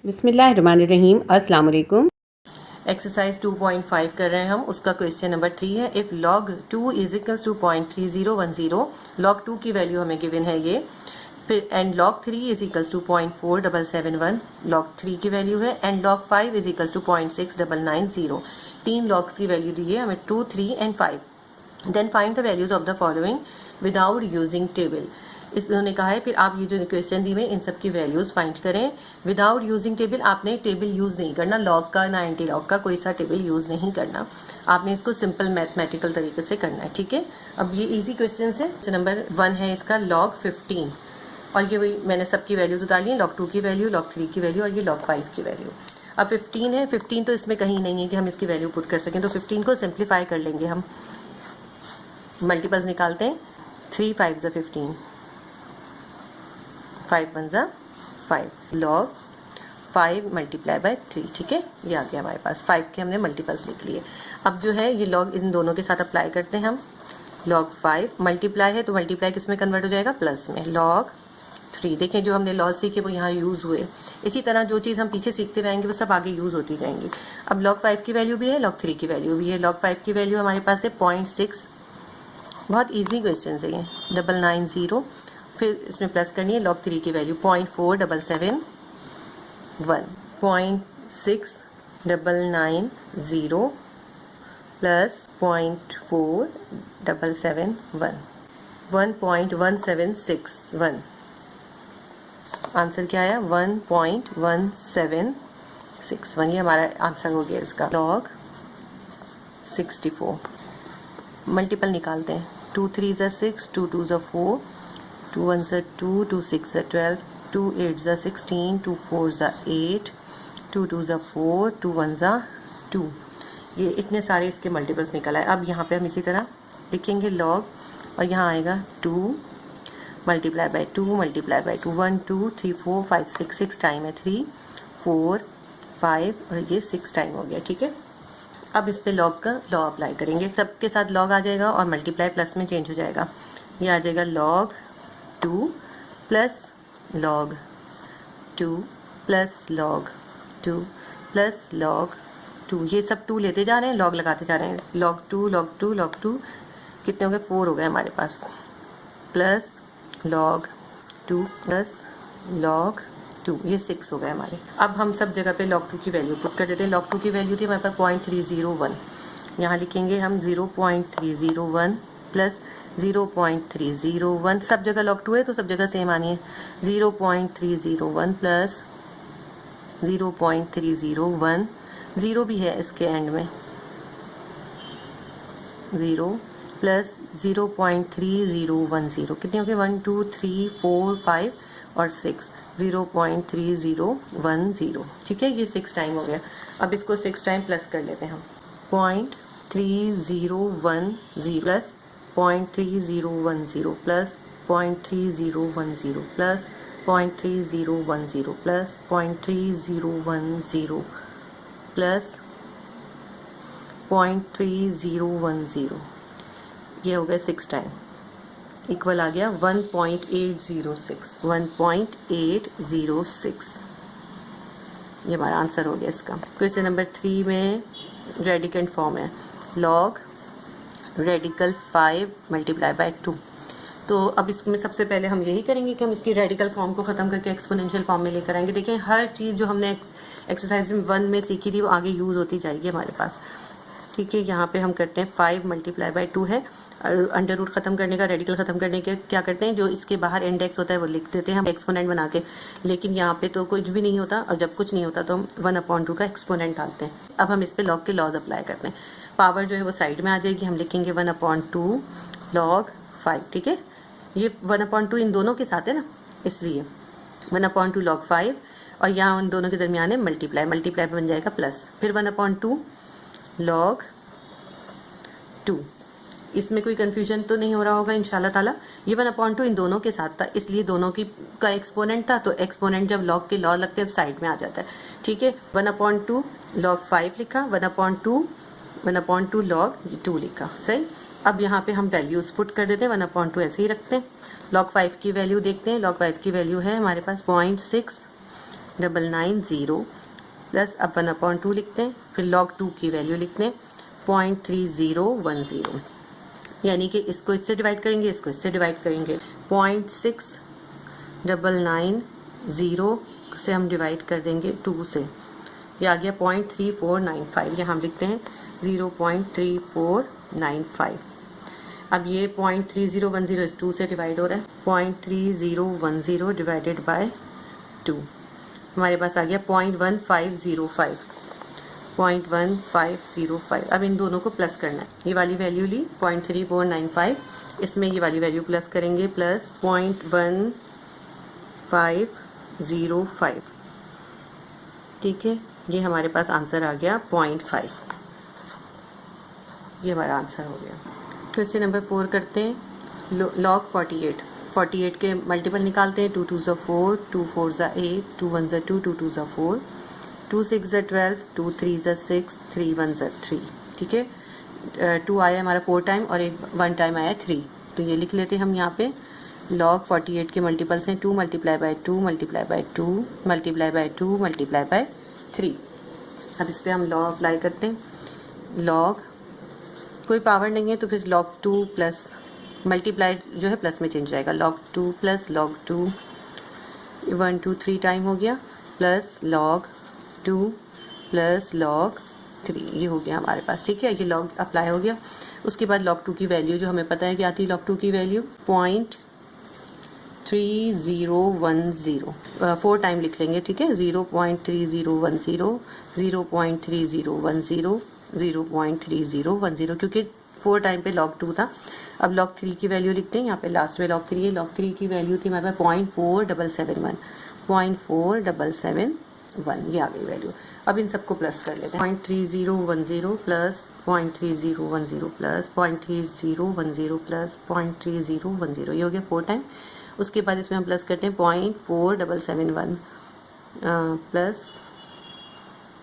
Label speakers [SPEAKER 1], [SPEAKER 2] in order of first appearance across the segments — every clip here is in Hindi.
[SPEAKER 1] बिस्मिल्लाहिर्रहमानिर्रहीम। अस्सलाम वालेकुम। एक्सरसाइज 2.5 कर रहे हैं हम, उसका क्वेश्चन नंबर 3 है। If log 2 is equals to 0.3010, log 2 की वैल्यू हमें गिवन है ये, फिर and log 3 is equals to 0.4771, log 3 की वैल्यू है, and log 5 is equals to 0.6990। तीन लॉग्स की वैल्यू दी है हमें, 2, 3 and 5। Then find the values of the following without using table. इन्होंने कहा है फिर आप ये जो क्वेश्चन दी हुए इन सब की वैल्यूज फाइंड करें विदाउट यूजिंग टेबल। आपने टेबल यूज नहीं करना, लॉग का ना एंटी लॉग का, कोई सा टेबल यूज नहीं करना। आपने इसको सिंपल मैथमेटिकल तरीके से करना है, ठीक है। अब ये इजी क्वेश्चन है। नंबर 1 है इसका log 15, और ये वही मैंने सबकी वैल्यूज उतार ली, log 2 की वैल्यू, log 3 की वैल्यू और ये log 5 की वैल्यू। अब 15 है, 15 तो इसमें कहीं नहीं है कि हम इसकी वैल्यू पुट कर सकें, तो 15 को सिंप्लीफाई कर लेंगे हम। मल्टीपल्स निकालते हैं, 3 5 15, 5 1 5, log 5 मल्टीप्लाई बाय 3, ठीक है। ये आ गया हमारे पास, 5 के हमने मल्टीपल्स लिख लिए। अब जो है ये log इन दोनों के साथ अप्लाई करते हैं हम। log 5 मल्टीप्लाई है तो मल्टीप्लाई किस में कन्वर्ट हो जाएगा, प्लस में। log 3, देखें जो हमने लॉ सीखे वो यहाँ यूज हुए। इसी तरह जो चीज हम पीछे सीखते रहेंगे वो सब आगे यूज होती जाएंगी। अब log 5 की वैल्यू भी है, log 3 की वैल्यू भी है। log 5 की वैल्यू हमारे पास है 0.6, बहुत इजी क्वेश्चन है ये, 990। फिर इसमें प्लस करनी है, log 3 की वैल्यू 0.4771, 0.6990 प्लस 0.4771, 1.1761। आंसर क्या आया, 1.1761। ये हमारा आंसर हो गया इसका। log 64 मल्टीपल निकालते हैं, 2 3 6, 2 2 4, 2 1 2, 2 6 12, 2 8 16, 2 4 8, 2 2 4, 2 1 2। ये इतने सारे इसके मल्टीपल्स निकल आए। अब यहाँ पे हम इसी तरह लिखेंगे log, और यहाँ आएगा 2 multiply bye 2 multiply bye 2, 1 2 3 4 5 6, 6 time है 3 4 5, और ये 6 टाइम हो गया, ठीक है। अब इस पे log का लॉ अप्लाई करेंगे, सबके साथ log आ जाएगा और मल्टीप्लाई प्लस में चेंज हो जाएगा। ये आ जाएगा log 2 plus log 2 plus log 2 plus log 2, ये सब 2 लेते जा रहे हैं, log लगाते जा रहे हैं। log 2 log 2 log 2 कितने हो गए, 4 हो गए हमारे पास, प्लस log 2 प्लस log 2, ये 6 हो गए हमारे। अब हम सब जगह पे log 2 की वैल्यू पुट कर देते हैं। log 2 की वैल्यू थी हमारे पास 0.301, यहाँ लिखेंगे हम 0.301 प्लस 0.301, सब जगह log 2 है तो सब जगह सेम आनी है। 0.301 प्लस 0.301, 0 भी है इसके एंड में, 0 प्लस 0.3010, कितने हो गए, 1 2 3 4 5 और 6, 0.3010, ठीक है। ये 6 टाइम हो गया। अब इसको 6 टाइम प्लस कर लेते हैं हम, 0.3010 plus 0.3010 plus 0.3010 plus 0.3010 plus 0.3010 plus 0.3010, ये हो गया 6 टाइम, इक्वल आ गया 1.806, 1.806। ये हमारा आंसर हो गया इसका। क्वेश्चन नंबर 3 में रेडिकेंट फॉर्म है, log रेडिकल 5 मल्टीप्लाई बाय 2। तो अब इसमें सबसे पहले हम यही करेंगे कि हम इसकी रेडिकल फॉर्म को खत्म करके एक्सपोनेंशियल फॉर्म में लेकर आएंगे। देखिए हर चीज जो हमने एक्सरसाइज में 1 में सीखी थी वो आगे यूज होती जाएगी हमारे पास, ठीक है। यहाँ पे हम करते हैं 5 मल्टीप्लाई बाय 2 है, और अंडर रूट खत्म करने का, रेडिकल खत्म करने के क्या करते हैं, जो इसके बाहर इंडेक्स होता है वो लिख देते हैं हम एक्सपोनेंट बना के। लेकिन यहाँ पे तो कुछ भी नहीं होता, और जब कुछ नहीं होता तो हम 1/2 का एक्सपोनेंट डालते हैं। अब हम इस पे log के लॉज अप्लाई करते हैं। पावर जो है वो साइड में आ जाएगी, हम लिखेंगे 1/2 log 5, ठीक है। ये 1/2 इन दोनों के साथ है ना, इसलिए 1/2 log 5, और यहाँ उन दोनों के दरमियान है मल्टीप्लाई, मल्टीप्लाई बन जाएगा प्लस, फिर 1/2 log 2। इसमें कोई कंफ्यूजन तो नहीं हो रहा होगा इंशाल्लाह ताला। ये 1/2 इन दोनों के साथ था, इसलिए दोनों की का एक्सपोनेंट था, तो एक्सपोनेंट जब log के लॉ लगते हैं तो साइड में आ जाता है, ठीक है। 1/2 log 5 लिखा, 1/2 log 2 लिखा, सही। अब यहाँ पे हम वैल्यूज पुट कर देते हैं, 1/2 ऐसे ही रखते हैं। log 5 की वैल्यू देखते हैं, log 5 की वैल्यू है हमारे पास 0.6 990 प्लस अब 1/2 लिखते हैं, फिर log 2 की वैल्यू लिखते हैं 0.3010, यानी कि इसको इससे डिवाइड करेंगे, इसको इससे डिवाइड करेंगे। 0.6990 से हम डिवाइड कर देंगे 2 से, ये आ गया 0.3495, यहाँ हम लिखते हैं 0.3495। अब ये 0.3010 इस 2 से डिवाइड हो रहा है, 0.3010 डिवाइडेड बाय 2 हमारे पास आ गया 0.1505, 0.1505। अब इन दोनों को प्लस करना है, ये वाली वैल्यू ली 0.3495, इसमें ये वाली वैल्यू प्लस करेंगे, प्लस 0.1505, ठीक है। ये हमारे पास आंसर आ गया 0.5, ये हमारा आंसर हो गया। क्वेश्चन नंबर 4 करते हैं। लॉग 48 के मल्टीपल निकालते हैं। 2 2 ज़ा 4, 2 4 ज़ा 8, 2 1 ज़ा 2, 2 2 ज़ा 4, 2 6 ज़ा 12, 2 3 ज़ा 6, 3 1 ज़ा 3, ठीक है। 2 आया हमारा 4 टाइम और 1 टाइम आया 3, तो ये लिख लेते हैं हम यहाँ पे। लॉग 48 के मल्टीपल्स हैं 2 multiply bye 2 multiply bye 2 multiply bye 2 multiply by 3। अब इस पर हम लॉ अप्लाई करते हैं। लॉग कोई पावर नहीं है तो फिर log 2 प्लस मल्टीप्लाई जो है प्लस में चेंज हो जाएगा, log 2 प्लस log 2, 1 2 3 टाइम हो गया, प्लस log 2 प्लस log 3, ये हो गया हमारे पास, ठीक है। ये log अप्लाई हो गया। उसके बाद log 2 की वैल्यू जो हमें पता है कि आती है, log 2 की वैल्यू 0.3010, 4 टाइम लिख लेंगे, ठीक है। 0.3010, 0.3010, 0.3010, क्योंकि 4 टाइम पे log 2 था। अब log 3 की वैल्यू लिखते हैं, यहाँ पे लास्ट में log 3 है। log 3 की वैल्यू थी हमारे पास 0.4771, 0.4771, ये आ गई वैल्यू। अब इन सबको प्लस कर लेते हैं। 0.3010 प्लस 0.3010 प्लस 0.3010 प्लस 0.3010, ये हो गया 4 टाइम। उसके बाद इसमें हम प्लस करते हैं 0.4771 प्लस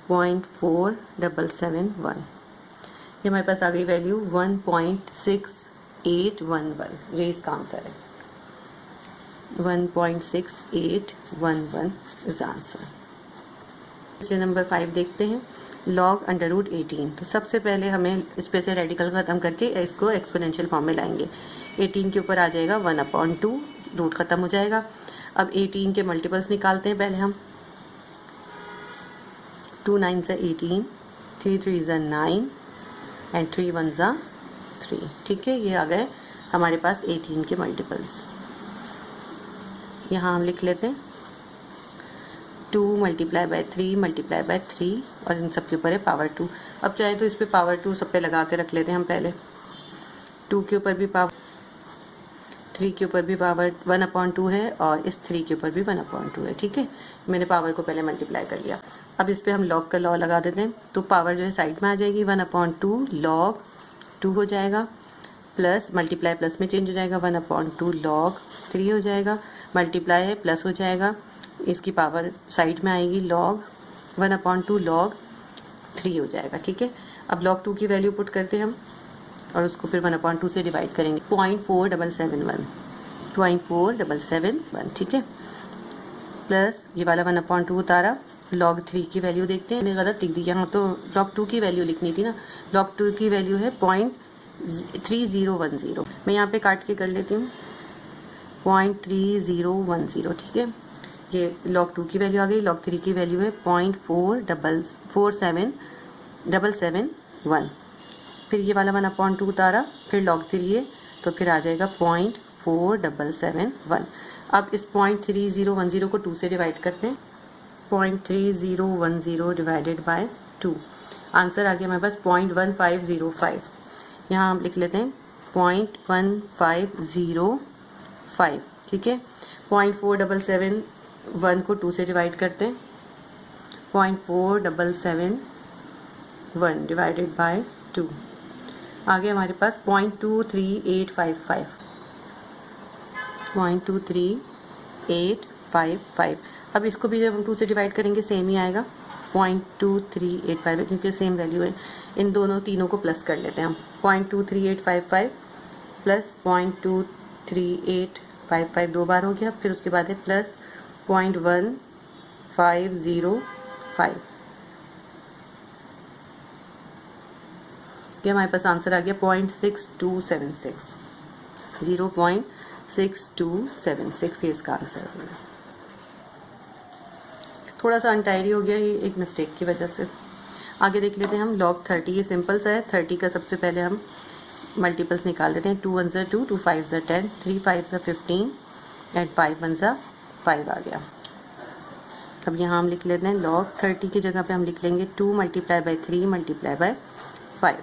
[SPEAKER 1] 0.4771, ये हमारे पास आ गई वैल्यू 1.6811, ये इसका आंसर है। 1.6811 इज आंसर। क्वेश्चन नंबर 5 देखते हैं। लॉग √18, तो सबसे पहले हमें इस पे से रेडिकल खत्म करके इसको एक्सपोनेंशियल फॉर्म में लाएंगे। 18 के ऊपर आ जाएगा 1/2, रूट खत्म हो जाएगा। अब 18 के मल्टीपल्स निकालते हैं पहले हम। 2 9 ज़ा 18, 3 3 ज़ा 9 एंड 3 1 ज़ा 3, ठीक है। ये आ गए हमारे पास 18 के मल्टीपल्स। यहाँ हम लिख लेते हैं 2 मल्टीप्लाई बाय 3 मल्टीप्लाई बाय 3 और इन सब के ऊपर है पावर 2। अब चाहे तो इस पे पावर 2 सब पे लगा के रख लेते हैं हम पहले। 2 के ऊपर भी पावर, 3 के ऊपर भी पावर 1/2 है और इस 3 के ऊपर भी 1/2 है, ठीक है। मैंने पावर को पहले मल्टीप्लाई कर लिया। अब इस पे हम लॉग का लॉ लगा देते हैं, तो पावर जो है साइड में आ जाएगी, 1/2 लॉग 2 हो जाएगा, प्लस मल्टीप्लाई प्लस में चेंज हो जाएगा, 1/2 लॉग 3 हो जाएगा, मल्टीप्लाई है प्लस हो जाएगा, इसकी पावर साइड में आएगी, लॉग 1/2 लॉग 3 हो जाएगा, ठीक है। अब log 2 की वैल्यू पुट करते हैं हम और उसको फिर 1/2 से डिवाइड करेंगे। 0.4771, ठीक है। प्लस ये वाला 1/2 उतारा, log 3 की वैल्यू देखते हैं। मैंने गलत लिख दी, यहाँ तो log 2 की वैल्यू लिखनी थी ना। log 2 की वैल्यू है 0.3010, मैं यहाँ पे काट के कर लेती हूँ 0.3010, ठीक है। ये log 2 की वैल्यू आ गई। log 3 की वैल्यू है 0.4771, फिर ये वाला 1/2 उतारा, फिर log 3 है तो फिर आ जाएगा 0.4771। अब इस 0.3010 को 2 से डिवाइड करते हैं। 0.3010 डिवाइडेड बाय 2, आंसर आ गया हमारे पास 0.1505। यहाँ हम लिख लेते हैं 0.1505, ठीक है। 0.4771 को 2 से डिवाइड करते हैं। 0.4771 डिवाइडेड बाय 2, आगे हमारे पास 0.23855, 0.23855। अब इसको भी जब हम 2 से डिवाइड करेंगे सेम ही आएगा, 0.2385, क्योंकि सेम वैल्यू है। इन दोनों तीनों को प्लस कर लेते हैं हम। 0.23855 प्लस 0.23855 2 बार हो गया, फिर उसके बाद है प्लस 0.1505 505। ये हमारे पास आंसर आ गया 0.6276, 0.6276 ये इसका आंसर है। थोड़ा सा अनटायरी हो गया ये एक मिस्टेक की वजह से। आगे देख लेते हैं हम log 30। ये सिंपल सा है। 30 का सबसे पहले हम मल्टीपल्स निकाल देते हैं। 2 1 ज़ा 2, 2 5 ज़ा 10, 3 5 ज़ा 15 एंड 5 1 ज़ा 5 आ गया। अब यहाँ हम लिख लेते हैं log 30 की जगह पे हम लिख लेंगे 2 मल्टीप्लाई बाई 3 मल्टीप्लाई बाई 5।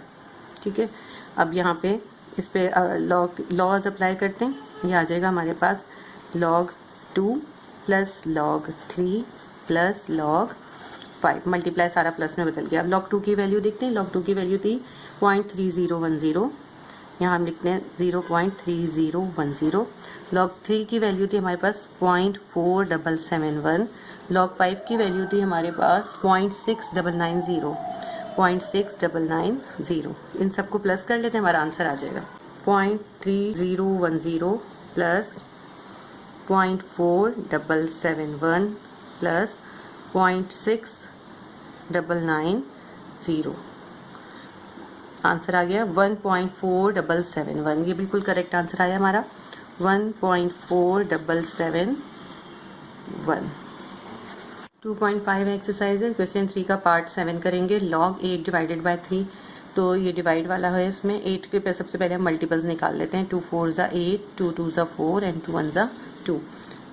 [SPEAKER 1] ठीक है, अब यहाँ पे इस पे लॉज अप्लाई करते हैं। ये आ जाएगा हमारे पास log 2 plus log 3 plus log 5। Multiply सारा प्लस में बदल गया। अब log 2 की वैल्यू देखते हैं। log 2 की वैल्यू थी 0.3010, यहाँ हम लिखते हैं 0.3010। log 3 की वैल्यू थी हमारे पास 0.4771। log 5 की वैल्यू थी हमारे पास 0.6990, 0.6990। इन सबको प्लस कर लेते हैं, हमारा आंसर आ जाएगा 0.3010 प्लस 0.4771 प्लस 0.6990। आंसर आ गया 1.4771। ये बिल्कुल करेक्ट आंसर आया हमारा 1.4771। 2.5 एक्सरसाइज है। क्वेश्चन 3 का पार्ट 7 करेंगे। log 8 डिवाइडेड बाय 3, तो ये डिवाइड वाला है। इसमें 8 के सबसे पहले हम मल्टीपल्स निकाल लेते हैं। 2 4 ज़ा 8, 2 2 ज़ा 4 एंड 2 1 ज़ा 2।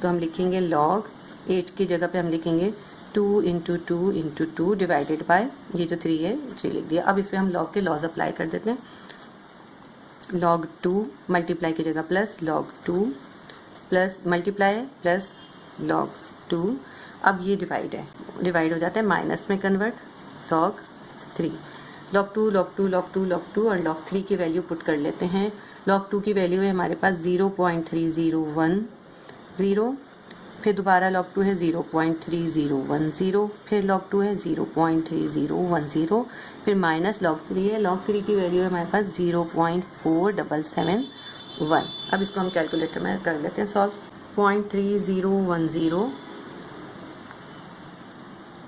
[SPEAKER 1] तो हम लिखेंगे log 8 की जगह पे हम लिखेंगे 2 इंटू 2 इंटू 2 डिवाइडेड बाय ये जो 3 है 3 लिख दिया। अब इस पे हम log के लॉज अप्लाई कर देते हैं। log 2 मल्टीप्लाई की जगह plus log 2 plus multiply plus log 2। अब ये डिवाइड है, डिवाइड हो जाता है माइनस में convert, log 3। log 2 log 2 log 2 log 2 और log 3 की वैल्यू पुट कर लेते हैं। log 2 की वैल्यू है हमारे पास 0.3010, फिर दोबारा log 2 है 0.3010, फिर log 2 है 0.3010, फिर माइनस log 3 है। log 3 की वैल्यू है हमारे पास 0.4771। अब इसको हम कैलकुलेटर में कर लेते हैं सॉल्व। 0.3010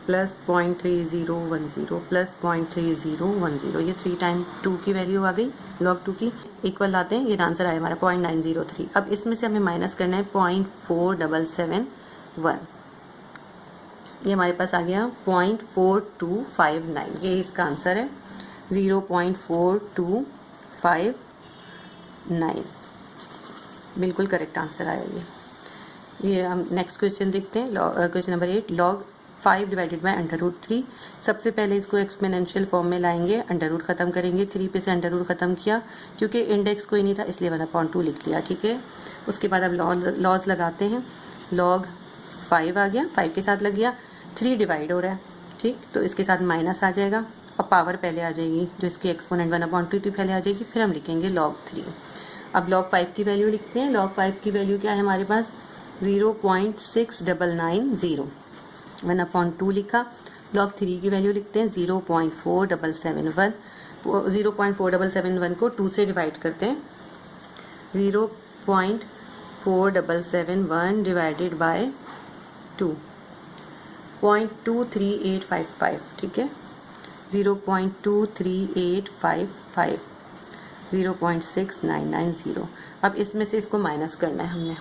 [SPEAKER 1] प्लस 0.3010 प्लस 0.3010, ये 3 टाइम 2 की वैल्यू आ गई log 2 की। इक्वल लाते हैं, ये आंसर आया हमारा 0.903। अब इसमें से हमें माइनस करना है 0.4771। ये हमारे पास आ गया 0.4259। ये इसका आंसर है 0.4259। बिल्कुल करेक्ट आंसर आया ये हम नेक्स्ट क्वेश्चन देखते हैं। Question number 8, log 5 divided by √3। सबसे पहले इसको एक्सपोनेंशियल फॉर्म में लाएंगे, अंडर रूट खत्म करेंगे। 3 पे से अंडर रूट खत्म किया, क्योंकि इंडेक्स कोई नहीं था इसलिए 1/2 लिख लिया। ठीक है, उसके बाद अब लॉज लगाते हैं। log 5 आ गया, 5 के साथ लग गया। 3 डिवाइड हो रहा है, ठीक, तो इसके साथ माइनस आ जाएगा और पावर पहले आ जाएगी, जो इसकी एक्सपोनेंट 1/2 पहले आ जाएगी। फिर हम लिखेंगे log 3। अब log 5 की वैल्यू लिखते हैं। log 5 की वैल्यू क्या है हमारे पास 0.6990, 1/2 लिखा। log 3 की वैल्यू लिखते हैं 0.4771। 0.4771 को 2 से डिवाइड करते हैं। 0.4771 डिवाइडेड बाय 2, 0.23855। ठीक है, 0.23855, 0.6990। अब इसमें से इसको माइनस करना है हमने।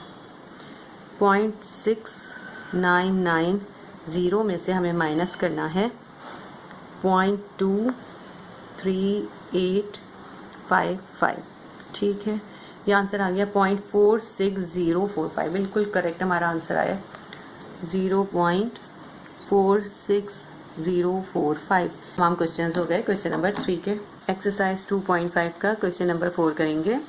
[SPEAKER 1] 0.6990 में से हमें माइनस करना है 0.23855। ठीक है, ये आंसर आ गया 0.46045। बिल्कुल करेक्ट हमारा आंसर आया 0.46045। तमाम क्वेश्चंस हो गए क्वेश्चन नंबर 3 के। एक्सरसाइज 2.5 का क्वेश्चन नंबर 4 करेंगे।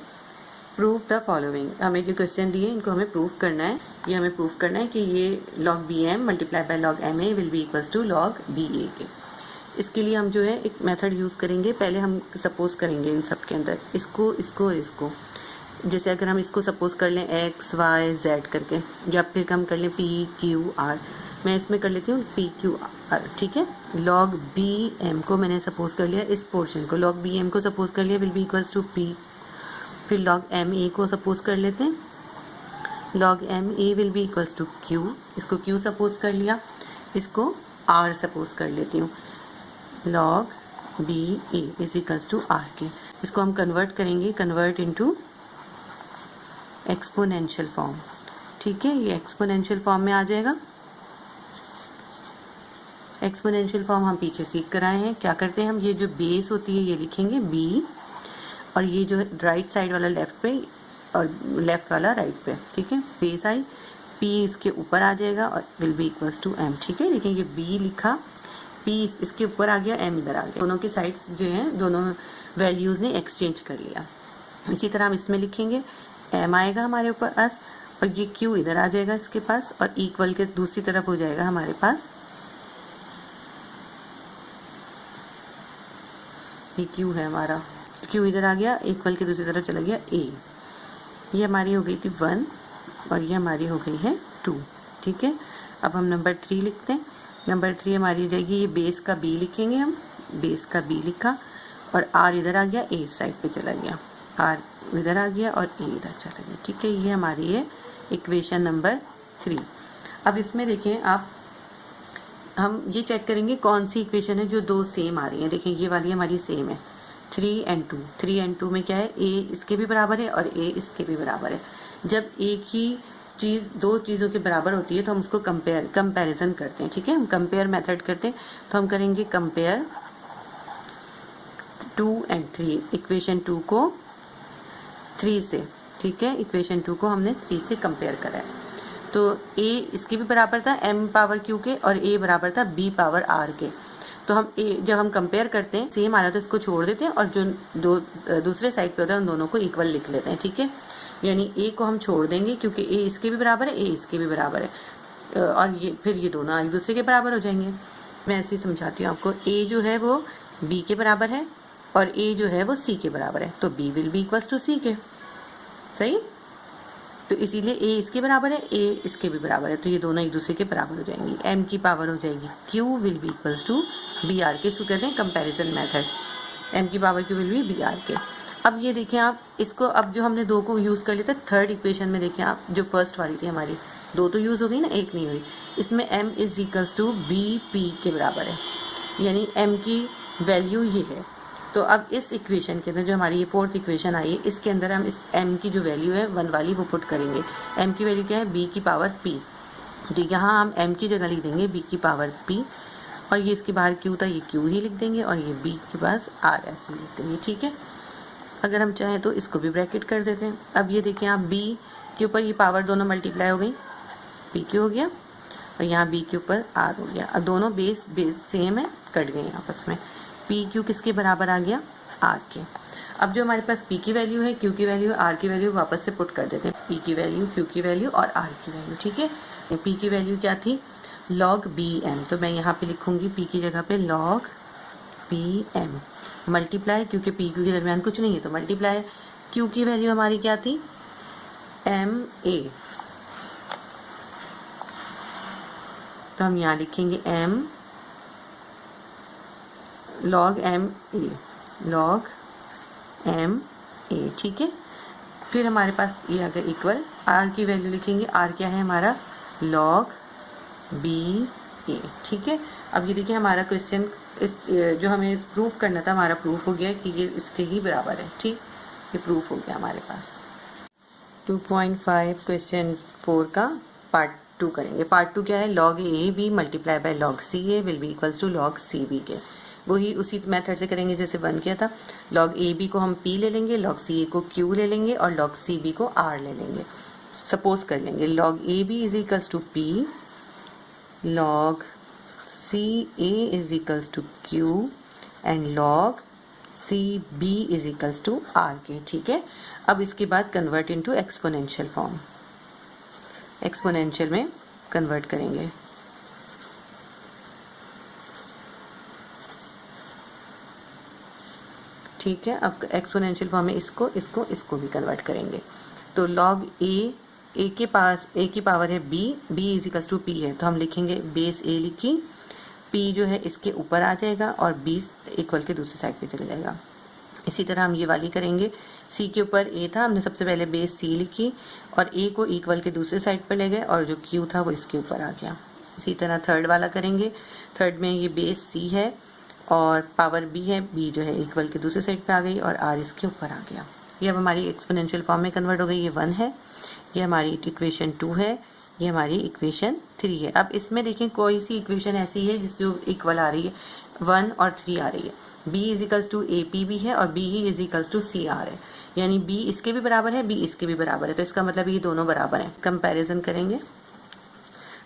[SPEAKER 1] Prove the following. हमें जो क्वेश्चन दिए इनको हमें प्रूफ करना है। ये हमें प्रूफ करना है कि ये log bm multiply by log ma will be equals to log ba के। इसके लिए हम जो है एक मेथड यूज करेंगे। पहले हम सपोज करेंगे इन सब के अंदर इसको, इसको और इसको। जैसे अगर हम इसको सपोज कर लें x y z करके, या फिर हम कर लें p q r। मैं इसमें कर लेती हूँ p q r। ठीक है, log bm को मैंने सपोज कर लिया, इस पोर्शन को log bm को सपोज कर लिया will be equals to p। फिर log ma को सपोज कर लेते हैं, log ma will be equals to q, इसको q सपोज कर लिया। इसको आर सपोज कर लेती हूँ, log B A is equals to R के। इसको हम कन्वर्ट करेंगे, कन्वर्ट इनटू एक्सपोनेंशियल फॉर्म। ठीक है, ये एक्सपोनेंशियल फॉर्म में आ जाएगा। एक्सपोनेंशियल फॉर्म हम पीछे सीख कर आए हैं। क्या करते हैं हम, ये जो बेस होती है ये लिखेंगे बी, और ये जो राइट साइड वाला लेफ्ट पे और लेफ्ट वाला राइट पे। ठीक है, बेस आई, पी इसके ऊपर आ जाएगा और will be equals to M. ठीक है, देखिए ये बी लिखा, पी इसके ऊपर आ गया, एम इधर आ गया। दोनों की साइड्स जो हैं दोनों वैल्यूज ने एक्सचेंज कर लिया। इसी तरह हम इसमें लिखेंगे, एम आएगा हमारे ऊपर एस, और ये क्यू इधर आ जाएगा इसके पास, और इक्वल के दूसरी तरफ हो जाएगा हमारे पास, ये क्यू है हमारा, क्यू इधर आ गया, इक्वल के दूसरी तरफ चला गया ए। ये हमारी हो गई थी 1 और ये हमारी हो गई है 2। ठीक है, अब हम नंबर 3 लिखते हैं। नंबर 3 हमारी हो जाएगी, ये बेस का बी लिखेंगे हम, बेस का बी लिखा, और आर इधर आ गया, ए साइड पे चला गया, आर इधर आ गया और ए इधर चला गया। ठीक है, ये हमारी है इक्वेशन नंबर 3। अब इसमें देखें आप, हम ये चेक करेंगे कौन सी इक्वेशन है जो दो सेम आ रही है। देखिए ये वाली हमारी सेम है, 3 and 2। 3 and 2 में क्या है, ए इसके भी बराबर है और ए इसके भी बराबर है। जब एक ही चीज दो चीजों के बराबर होती है तो हम उसको कंपैरिजन करते हैं। ठीक है, हम कंपेयर मेथड करते हैं, तो हम करेंगे कंपेयर 2 and 3, इक्वेशन 2 को 3 से। ठीक है, इक्वेशन 2 को हमने 3 से कंपेयर करा है, तो a इसके भी बराबर था m पावर q के, और a बराबर था b पावर r के। तो हम जब हम कंपेयर करते हैं सेम आ रहा तो इसको छोड़ देते हैं, और जो दूसरे साइड पे होता है उन दोनों को इक्वल लिख लेते हैं। ठीक है, यानी a को हम छोड़ देंगे क्योंकि a इसके भी बराबर है, a इसके भी बराबर है, और ये फिर ये दोनों एक दूसरे के बराबर हो जाएंगे। मैं ऐसे ही समझाती हूँ आपको, a जो है वो b के बराबर है और a जो है वो c के बराबर है, तो b will be equals to c के। सही, तो इसीलिए a इसके बराबर है, a इसके भी बराबर है, तो ये दोनों एक दूसरे के बराबर हो जाएंगी। m की पावर हो जाएगी q will be equals to B R के। इसको कहते हैं कंपैरिजन मेथड, m की power q will be B R के। अब ये देखें आप इसको, अब जो हमने दो को यूज कर लिया था थर्ड इक्वेशन में, देखें आप जो फर्स्ट वाली थी हमारी, दो तो यूज हो गई ना, एक नहीं हुई। इसमें m is equals to B P के बराबर है, यानी m की वैल्यू ये है। तो अब इस इक्वेशन के अंदर जो हमारी ये फोर्थ इक्वेशन आई है, इसके अंदर हम इस m की जो वैल्यू है 1 वाली वो पुट करेंगे। m की वैल्यू क्या है, b की पावर p, तो यहाँ हम m की जगह लिख देंगे b की पावर p, और ये इसके बाहर q था, ये q ही लिख देंगे, और ये b के पास r ऐसे लिख देंगे। ठीक है, अगर हम चाहें तो इसको भी ब्रैकेट कर देते हैं। अब ये देखिए आप b के ऊपर ये पावर दोनों मल्टीप्लाई हो गई, pq हो गया, और यहाँ b के ऊपर r हो गया। अब दोनों बेस सेम है, कट गए आपस में। पी क्यू किसके बराबर आ गया, आर के। अब जो हमारे पास पी की वैल्यू है, क्यू की वैल्यू, आर की वैल्यू वापस से पुट कर देते हैं, पी की वैल्यू, क्यू की वैल्यू और आर की वैल्यू। ठीक है, पी की वैल्यू क्या थी, लॉग बी एम, तो मैं यहाँ पे लिखूंगी पी की जगह पे लॉग बी एम, मल्टीप्लाई, क्योंकि पी क्यू के दरमियान कुछ नहीं है तो मल्टीप्लाई। क्यू की वैल्यू हमारी क्या थी, एम ए, तो हम यहाँ लिखेंगे M log M A, log M A. ठीक है, फिर हमारे पास ये आ गया इक्वल, आर की वैल्यू लिखेंगे, आर क्या है हमारा, लॉग बी ए। ठीक है, अब ये देखिए हमारा क्वेश्चन जो हमें प्रूफ करना था, हमारा प्रूफ हो गया कि ये इसके ही बराबर है। ठीक, ये प्रूफ हो गया हमारे पास। 2.5 क्वेश्चन 4 का पार्ट 2 करेंगे। पार्ट 2 क्या है, log A B multiply by log C A will be equals to log C B के। वही उसी मेथड से करेंगे जैसे 1 किया था। लॉग ए बी को हम p ले लेंगे, लॉग सी ए को q ले लेंगे, और लॉग सी बी को r ले लेंगे। सपोज कर लेंगे log A B is equals to p, log C A is equals to q, and log C B is equals to r के। ठीक है, अब इसके बाद convert into exponential form, exponential में कन्वर्ट करेंगे। ठीक है, अब एक्सपोनेंशियल फॉर्म में इसको इसको इसको भी कन्वर्ट करेंगे। तो लॉग ए के पास ए की पावर है b, b is equals to p है, तो हम लिखेंगे बेस a लिखी, p जो है इसके ऊपर आ जाएगा और b इक्वल के दूसरी साइड पे चले जाएगा। इसी तरह हम ये वाली करेंगे, c के ऊपर a था, हमने सबसे पहले बेस c लिखी और a को इक्वल के दूसरे साइड पर ले गए, और जो q था वो इसके ऊपर आ गया। इसी तरह थर्ड वाला करेंगे। थर्ड में ये बेस सी है और पावर बी है, बी जो है इक्वल के दूसरे साइड पे आ गई और आर इसके ऊपर आ गया। ये अब हमारी एक्सपोनेंशियल फॉर्म में कन्वर्ट हो गई। ये 1 है, ये हमारी इक्वेशन 2 है, ये हमारी इक्वेशन 3 है। अब इसमें देखें कोई सी इक्वेशन ऐसी है जिस जो इक्वल आ रही है, 1 और 3 आ रही है। b is equals to A P भी है और b ही इजिकल्स टू सी आर है, यानी b इसके भी बराबर है, b इसके भी बराबर है, तो इसका मतलब ये दोनों बराबर हैं। कंपैरिजन करेंगे,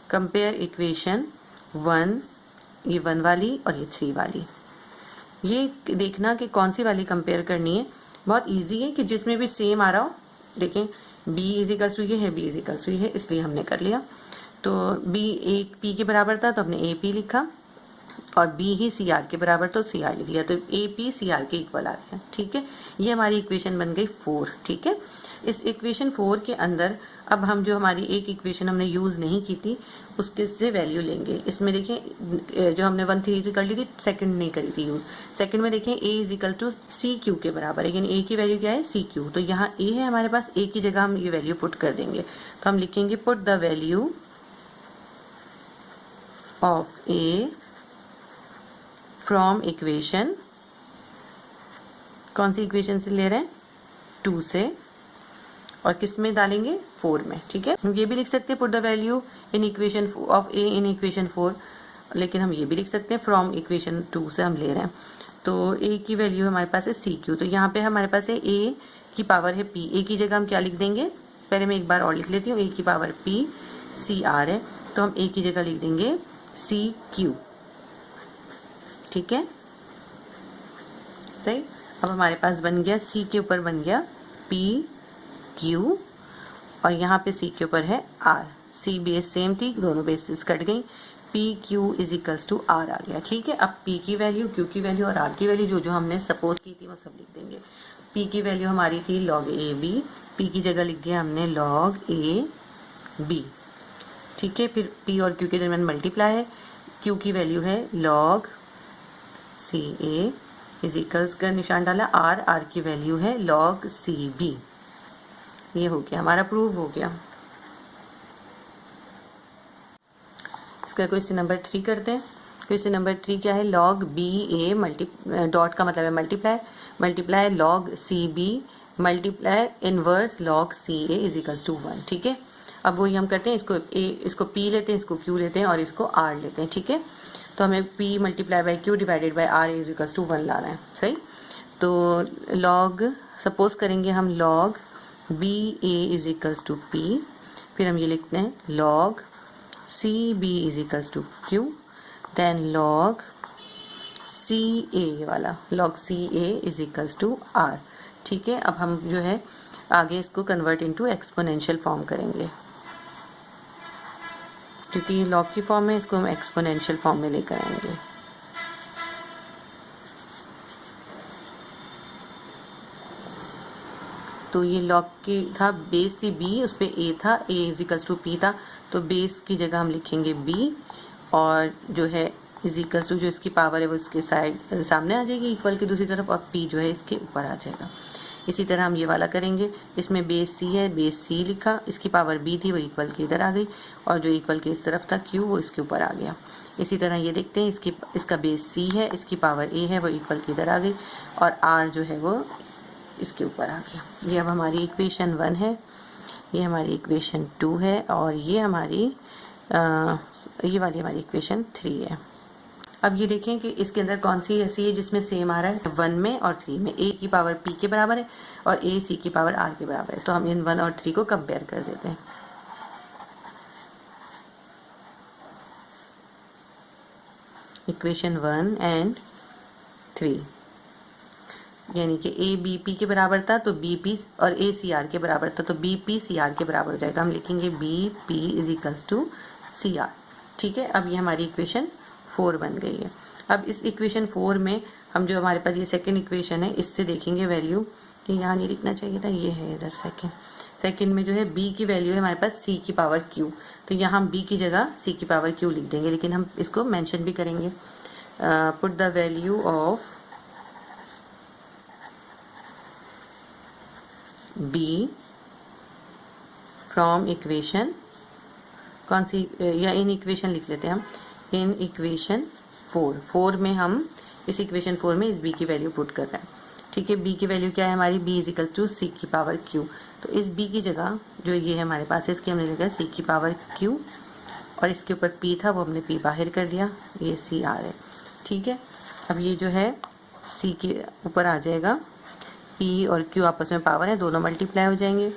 [SPEAKER 1] कंपेयर इक्वेशन 1, ये 1 वाली और ये 3 वाली। ये देखना कि कौन सी वाली कंपेयर करनी है, बहुत इजी है कि जिसमें भी सेम आ रहा हो। देखें b इजिकल्स टू ये है, b इजिकल्स टू ये है, इसलिए हमने कर लिया। तो b एक p के बराबर था तो हमने ए पी लिखा और b ही सी आर के बराबर तो सी आर लिख लिया, तो ए पी सी आर के इक्वल आ गया। ठीक है, ये हमारी इक्वेशन बन गई 4। ठीक है, इस इक्वेशन 4 के अंदर अब हम जो हमारी एक इक्वेशन हमने यूज नहीं की थी उसके से वैल्यू लेंगे। इसमें देखें जो हमने 1 3 कर ली थी, सेकंड नहीं करी थी यूज। सेकंड में देखें a is equal to C Q के बराबर है, यानी a की वैल्यू क्या है, सी क्यू। तो यहाँ a है हमारे पास, a की जगह हम ये वैल्यू पुट कर देंगे। तो हम लिखेंगे put the value of a from equation, कौन सी इक्वेशन से ले रहे हैं, 2 से, और किस में डालेंगे, 4 में। ठीक है, हम ये भी लिख सकते हैं put the value in equation of A in equation 4, लेकिन हम ये भी लिख सकते हैं फ्रॉम इक्वेशन 2 से हम ले रहे हैं। तो ए की वैल्यू हमारे पास है सी क्यू, तो यहाँ पे हमारे पास है ए की पावर है पी, ए की जगह हम क्या लिख देंगे, पहले मैं एक बार और लिख लेती हूँ, ए की पावर पी सी आर है, तो हम ए की जगह लिख देंगे सी क्यू। ठीक है, सही। अब हमारे पास बन गया सी के ऊपर बन गया पी क्यू और यहाँ पे सी के ऊपर है आर। सी बेस सेम थी, दोनों बेसिस कट गई, P Q is equals to R आ गया। ठीक है, अब पी की वैल्यू, क्यू की वैल्यू और आर की वैल्यू जो जो हमने सपोज की थी वो सब लिख देंगे। पी की वैल्यू हमारी थी लॉग ए बी, पी की जगह लिख दिया हमने लॉग ए बी। ठीक है, फिर पी और क्यू के दरमियान मल्टीप्लाई है, क्यू की वैल्यू है log C A is equals का निशान डाला, आर, आर की वैल्यू है लॉग सी बी। ये हो गया हमारा प्रूव हो गया। इसका क्वेश्चन नंबर 3 करते हैं। क्वेश्चन नंबर 3 क्या है, लॉग बी ए डॉट का मतलब है multiply, multiply log C B multiply inverse log C A is equals to 1। ठीक है, अब वही हम करते हैं, इसको पी लेते हैं, इसको क्यू लेते हैं और इसको आर लेते हैं। ठीक है, तो हमें P multiply by Q divided by R is equals to 1 लाना है। सही, तो लॉग सपोज करेंगे हम log B A is equals to P, फिर हम ये लिखते हैं log C B is equals to Q, then log C A वाला log C A is equals to R. ठीक है, अब हम जो है आगे इसको कन्वर्ट इनटू एक्सपोनेंशियल फॉर्म करेंगे, क्योंकि ये लॉग की फॉर्म है, इसको हम एक्सपोनेंशियल फॉर्म में लेकर आएंगे। तो ये लॉग की था, बेस थी b, उस पे a था, a is equals to p था, तो बेस की जगह हम लिखेंगे b और जो है इज इक्वल्स टू जो इसकी पावर है वो इसके साइड सामने आ जाएगी इक्वल की दूसरी तरफ, और p जो है इसके ऊपर आ जाएगा। इसी तरह हम ये वाला करेंगे, इसमें बेस c है, बेस c लिखा, इसकी पावर b थी वो इक्वल के इधर आ गई और जो इक्वल के इस तरफ था q वो इसके ऊपर आ गया। इसी तरह ये देखते हैं, इसका बेस c है, इसकी पावर a है वो इक्वल के इधर आ गई और r जो है वो इसके ऊपर आ गया। ये अब हमारी इक्वेशन 1 है, ये हमारी इक्वेशन 2 है और ये वाली हमारी इक्वेशन 3 है। अब ये देखें कि इसके अंदर कौन सी ऐसी है जिसमें सेम आ रहा है, 1 में और 3 में। a की पावर p के बराबर है और a c की पावर r के बराबर है, तो हम इन 1 और 3 को कंपेयर कर देते हैं। इक्वेशन 1 एंड 3, यानी कि a b p के बराबर था तो b p और a c r के बराबर था तो b p c r के बराबर हो जाएगा। हम लिखेंगे b p is equals to c r। ठीक है, अब ये हमारी इक्वेशन 4 बन गई है। अब इस इक्वेशन 4 में हम जो हमारे पास ये सेकंड इक्वेशन है इससे देखेंगे वैल्यू, कि यहाँ नहीं लिखना चाहिए था, ये है इधर सेकंड में जो है b की वैल्यू है हमारे पास c की पावर q, तो यहाँ हम b की जगह c की पावर q लिख देंगे, लेकिन हम इसको मेंशन भी करेंगे। Put the value of b from equation, कौन सी, या इन इक्वेशन लिख लेते हैं हम, इन इक्वेशन 4 में हम इस इक्वेशन 4 में इस b की वैल्यू पुट कर रहे हैं। ठीक है, b की वैल्यू क्या है हमारी, b इज इक्वल टू सी की पावर q। तो इस b की जगह जो ये है हमारे पास, इसकी हमने लिखा सी की पावर q, और इसके ऊपर p था वो हमने p बाहर कर दिया, ये सी आ रहा है। ठीक है, अब ये जो है c के ऊपर आ जाएगा, p और q आपस में पावर है, दोनों मल्टीप्लाई हो जाएंगे।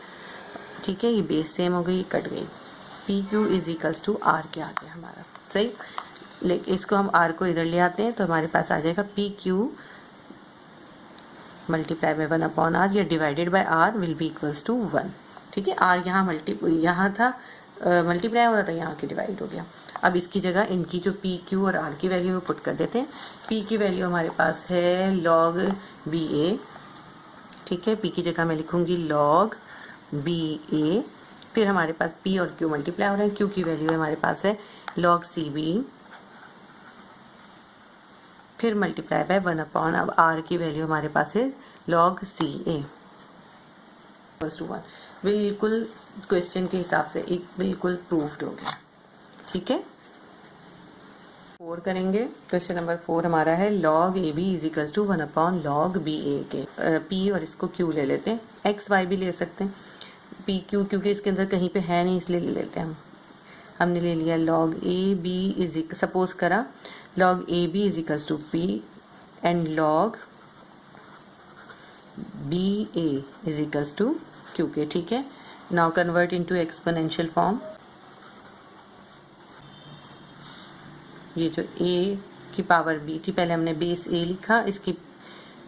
[SPEAKER 1] ठीक है, ये बेस सेम हो गई, कट गई, P Q is equals to R के आ गया हमारा। सही, लेकिन इसको हम आर को इधर ले आते हैं तो हमारे पास आ जाएगा P Q multiply by 1 upon R, या divided by R will be equals to 1। ठीक है, आर यहाँ था मल्टीप्लाई हो रहा था, यहाँ के डिवाइड हो गया। अब इसकी जगह इनकी जो पी क्यू और आर की वैल्यू पुट कर देते हैं। पी की वैल्यू हमारे पास है लॉग बी ए। ठीक है, पी की जगह मैं लिखूंगी लॉग बी ए, फिर हमारे पास p और q मल्टीप्लाई हो रहे हैं, q की वैल्यू हमारे पास है log सी बी, फिर मल्टीप्लाई बाय 1 अपॉन, अब r की वैल्यू हमारे पास है log सी ए। बिल्कुल क्वेश्चन के हिसाब से एक बिल्कुल प्रूफ्ड हो गया। ठीक है, 4 करेंगे। क्वेश्चन नंबर 4 हमारा है log A B is equal to 1 upon log B A के, p और इसको q ले लेते हैं, x y भी ले सकते हैं, पी क्यू क्योंकि इसके अंदर कहीं पे है नहीं इसलिए ले लेते हैं हमने ले लिया log A B is, suppose करा log A B is equals to P and log B A is equals to Q के। ठीक है, now convert into exponential form. ये जो a की पावर b थी, पहले हमने बेस a लिखा,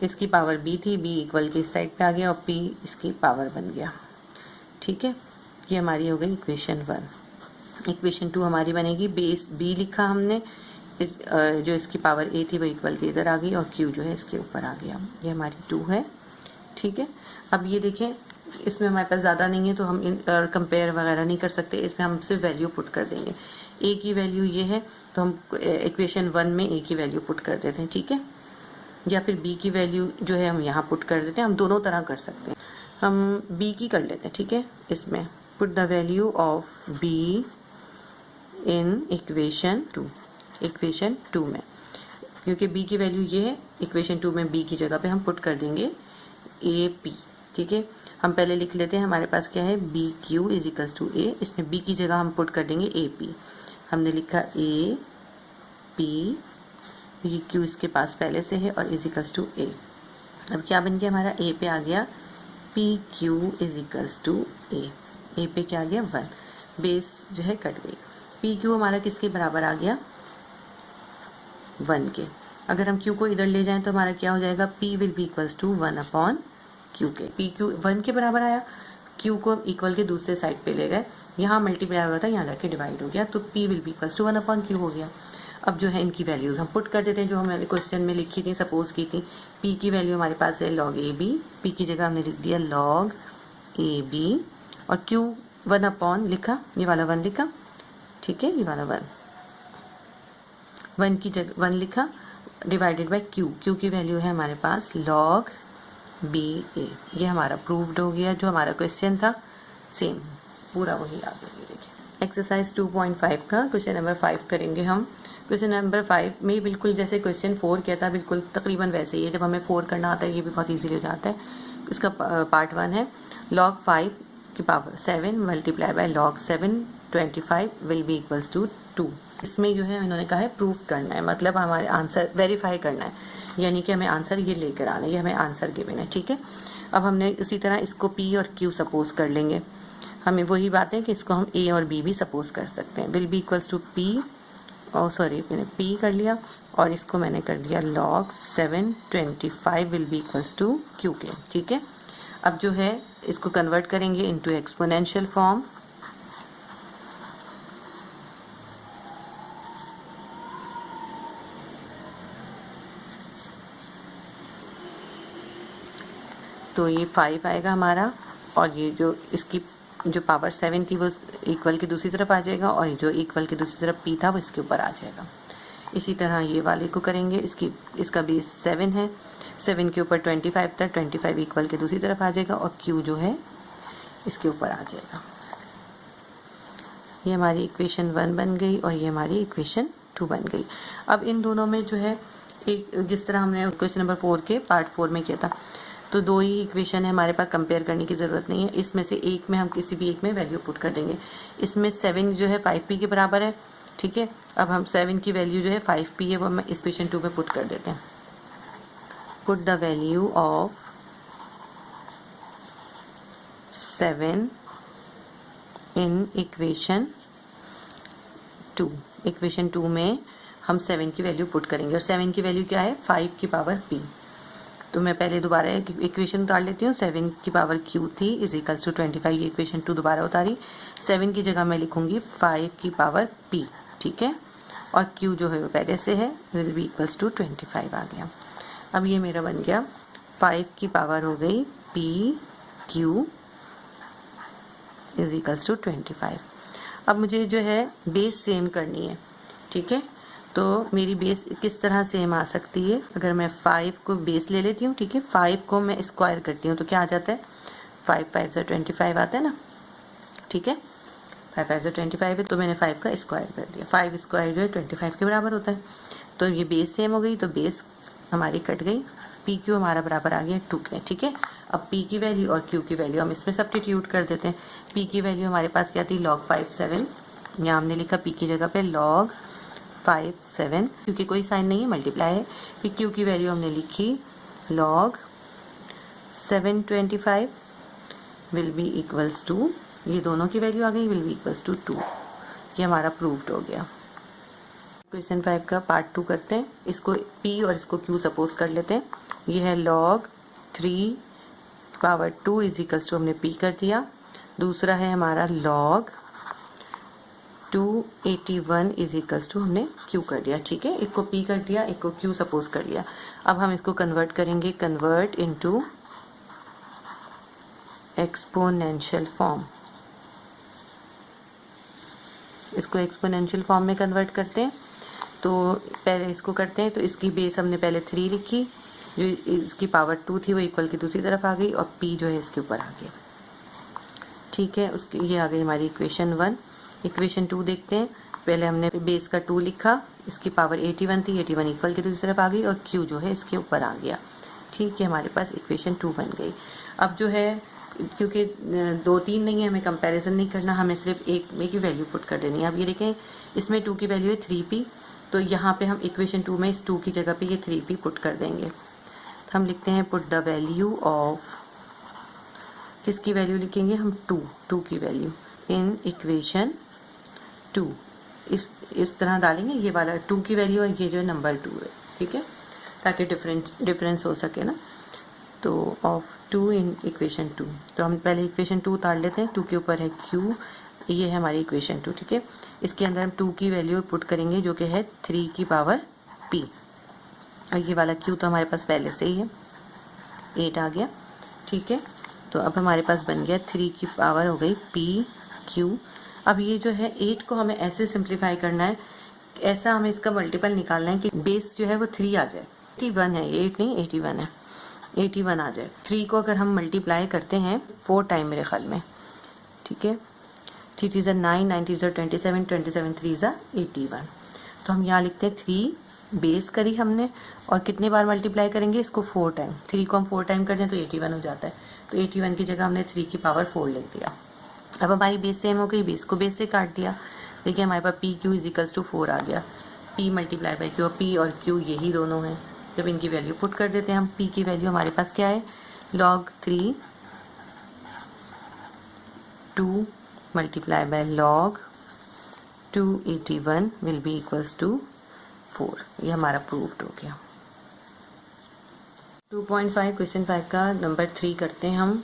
[SPEAKER 1] इसकी पावर b थी, b इक्वल के इस साइड पे आ गया और p इसकी पावर बन गया। ठीक है, ये हमारी हो गई इक्वेशन 1। इक्वेशन 2 हमारी बनेगी, बेस b लिखा हमने, जो इसकी पावर a थी वो इक्वल के इधर आ गई और q जो है इसके ऊपर आ गया, ये हमारी 2 है। ठीक है, अब ये देखें इसमें हमारे पास ज़्यादा नहीं है तो हम कंपेयर वगैरह नहीं कर सकते, इसमें हम सिर्फ वैल्यू पुट कर देंगे। a की वैल्यू ये है तो हम इक्वेशन 1 में a की वैल्यू पुट कर देते हैं। ठीक है, या फिर b की वैल्यू जो है हम यहाँ पुट कर देते हैं, हम दोनों तरह कर सकते हैं। हम b की कर लेते हैं। ठीक है, इसमें put the value of b in equation 2 में, क्योंकि b की वैल्यू ये है, इक्वेशन 2 में b की जगह पे हम पुट कर देंगे ए पी। ठीक है, हम पहले लिख लेते हैं, हमारे पास क्या है B Q is equals to A, इसमें b की जगह हम पुट कर देंगे ए पी। हमने लिखा ए पी, ये क्यू इसके पास पहले से है और इज इक्वल्स टू ए। अब क्या बन गया हमारा, ए पे आ गया P Q is equals to A पे क्या आ गया 1, बेस जो है कट गई। पी क्यू हमारा किसके बराबर आ गया 1 के। अगर हम क्यू को इधर ले जाएं तो हमारा क्या हो जाएगा, p will be equals to 1 upon Q के। पी क्यू 1 के बराबर आया, क्यू को इक्वल के दूसरे साइड पे ले गए, यहाँ मल्टीप्लाई हुआ था यहाँ जाके डिवाइड हो गया, तो p will be equals to 1 upon Q हो गया। अब जो है इनकी वैल्यूज हम पुट कर देते हैं जो हमने क्वेश्चन में लिखी थी, सपोज की थी। p की वैल्यू हमारे पास है log ए बी, p की जगह हमने लिख दिया log ए बी, और q 1 अपॉन लिखा, ये वाला 1 लिखा। ठीक है, ये वाला 1 की जगह 1 लिखा, डिवाइडेड बाय q की वैल्यू है हमारे पास log बी ए। ये हमारा प्रूव्ड हो गया, जो हमारा क्वेश्चन था सेम पूरा वही आ गया। देखिए एक्सरसाइज 2.5 का क्वेश्चन नंबर 5 करेंगे हम। क्वेश्चन नंबर 5 में बिल्कुल जैसे क्वेश्चन 4 किया था, बिल्कुल तकरीबन वैसे ही है। जब हमें 4 करना आता है ये भी बहुत इजीली हो जाता है। इसका पार्ट 1 है log 5 की power 7 multiply by log 7 25 will be equals to 2। इसमें जो है इन्होंने कहा है प्रूफ करना है, मतलब हमारे आंसर वेरीफाई करना है, यानी कि हमें आंसर ये लेकर आना है, ये हमें आंसर गिवन है। ठीक है, अब हमने उसी तरह इसको p और q सपोज कर लेंगे। हमें वही बात है कि इसको हम a और b भी सपोज कर सकते हैं। Will be equals to p, और सॉरी मैंने p कर लिया और इसको मैंने कर दिया log 7 25 will be equals to q के। ठीक है, अब जो है इसको कन्वर्ट करेंगे इनटू एक्सपोनेंशियल फॉर्म। तो ये 5 आएगा हमारा, और ये जो इसकी जो पावर 7 थी वो इक्वल की दूसरी तरफ आ जाएगा, और जो इक्वल की दूसरी तरफ p था वो इसके ऊपर आ जाएगा। इसी तरह ये वाले को करेंगे, इसका बेस 7 है, 7 के ऊपर 25 था, 25 इक्वल के दूसरी तरफ आ जाएगा और q जो है इसके ऊपर आ जाएगा। ये हमारी इक्वेशन 1 बन गई और ये हमारी इक्वेशन 2 बन गई। अब इन दोनों में जो है एक, जिस तरह हमने क्वेश्चन नंबर 4 के पार्ट 4 में किया था, तो दो ही इक्वेशन है हमारे पास, कंपेयर करने की जरूरत नहीं है। इसमें से एक में हम किसी भी एक में वैल्यू पुट कर देंगे। इसमें 7 जो है 5p के बराबर है, ठीक है। अब हम 7 की वैल्यू जो है 5p है वो हम इस इक्वेशन 2 में पुट कर देते हैं। Put the value of 7 in equation 2। Equation 2 में हम 7 की वैल्यू पुट करेंगे और 7 की वैल्यू क्या है, 5 की पावर p। तो मैं पहले दोबारा इक्वेशन उतार लेती हूँ। 7 की पावर q थी इज इक्वल्स टू 25। ये इक्वेशन 2 दोबारा उतारी। 7 की जगह मैं लिखूंगी 5 की पावर p, ठीक है। और q जो है वो पहले से है, विल बी इक्वल्स टू 25 आ गया। अब ये मेरा बन गया 5 की पावर हो गई p q is equals to 25। अब मुझे जो है बेस सेम करनी है, ठीक है। तो मेरी बेस किस तरह सेम आ सकती है, अगर मैं 5 को बेस ले लेती हूँ, ठीक है। 5 को मैं स्क्वायर करती हूँ तो क्या आ जाता है, 5 5 से 25 आता है ना, ठीक है। 5 5 से 25 है तो मैंने 5 का स्क्वायर कर दिया। 5 स्क्वायर जो है 25 के बराबर होता है। तो ये बेस सेम हो गई, तो बेस हमारी कट गई। पी क्यू हमारा बराबर आ गया 2 के, ठीक है। अब पी की वैल्यू और क्यू की वैल्यू हम इसमें सब्स्टिट्यूट कर देते हैं। पी की वैल्यू हमारे पास क्या थी, log 5 7। यहाँ हमने लिखा पी की जगह पे log 5 7, क्योंकि कोई साइन नहीं है, मल्टीप्लाई है। फिर क्यू की वैल्यू हमने लिखी log 725 will be equals to, ये दोनों की वैल्यू आ गई, विल बी इक्वल्स टू 2। ये हमारा प्रूव्ड हो गया। क्वेश्चन 5 का पार्ट 2 करते हैं। इसको p और इसको q सपोज कर लेते हैं। ये है log 3 power 2 is equals to, हमने p कर दिया। दूसरा है हमारा log 281 इज इक्वल्स टू, हमने q कर दिया, ठीक है। एक को p कर दिया, एक को q सपोज कर लिया। अब हम इसको कन्वर्ट करेंगे, कन्वर्ट इनटू एक्सपोनेंशियल फॉर्म। इसको एक्सपोनेंशियल फॉर्म में कन्वर्ट करते हैं। तो पहले इसको करते हैं, तो इसकी बेस हमने पहले 3 लिखी, जो इसकी पावर 2 थी वो इक्वल की दूसरी तरफ आ गई और p जो है इसके ऊपर आ गया, ठीक है। उसकी ये आ गई हमारी इक्वेशन 1। इक्वेशन 2 देखते हैं। पहले हमने बेस का 2 लिखा, इसकी पावर 81 थी, 81 इक्वल की दूसरी तरफ आ गई और q जो है इसके ऊपर आ गया, ठीक है। हमारे पास इक्वेशन 2 बन गई। अब जो है क्योंकि 2 3 नहीं है, हमें कंपैरिजन नहीं करना, हमें सिर्फ एक में की वैल्यू पुट कर देनी है। अब ये देखें, इसमें 2 की वैल्यू है 3p, तो यहाँ पे हम इक्वेशन 2 में इस 2 की जगह पे ये 3p पुट कर देंगे। तो हम लिखते हैं पुट द वैल्यू ऑफ, किसकी वैल्यू लिखेंगे हम, 2 की वैल्यू इन इक्वेशन 2। इस तरह डालेंगे, ये वाला 2 की वैल्यू और ये जो है नंबर 2 है, ठीक है, ताकि डिफरेंस हो सके ना। तो ऑफ 2 इन इक्वेशन 2, तो हम पहले इक्वेशन 2 उतार लेते हैं। 2 के ऊपर है q, ये है हमारी इक्वेशन 2, ठीक है। इसके अंदर हम 2 की वैल्यू पुट करेंगे जो कि है 3 की पावर p, और ये वाला q तो हमारे पास पहले से ही है, 8 आ गया, ठीक है। तो अब हमारे पास बन गया 3 की पावर हो गई p q। अब ये जो है 8 को हमें ऐसे सिंप्लीफाई करना है, ऐसा हमें इसका मल्टीपल निकालना है कि बेस जो है वो 3 आ जाए। 81 है, 8 नहीं 81 है, 81 आ जाए। 3 को अगर हम मल्टीप्लाई करते हैं 4 टाइम मेरे ख्याल में, ठीक है। 3 3 9, 9 3 27, 27 3 81। तो हम यहाँ लिखते हैं 3 बेस करी हमने और कितने बार मल्टीप्लाई करेंगे इसको, 4 टाइम। 3 को हम 4 टाइम कर दें तो 81 हो जाता है। तो 81 की जगह हमने 3 की पावर 4 लिख दिया। अब हमारी बेस सेम हो गई, बेस को बेस से काट दिया। देखिए हमारे पास P Q is equals to 4 आ गया। p multiply by Q, p और q यही दोनों हैं। जब इनकी वैल्यू पुट कर देते हैं हम, p की वैल्यू हमारे पास क्या है, log 3 2 multiply by log 281 will be equals to 4। ये हमारा प्रूव्ड हो गया। 2.5 क्वेश्चन 5 का नंबर 3 करते हैं हम।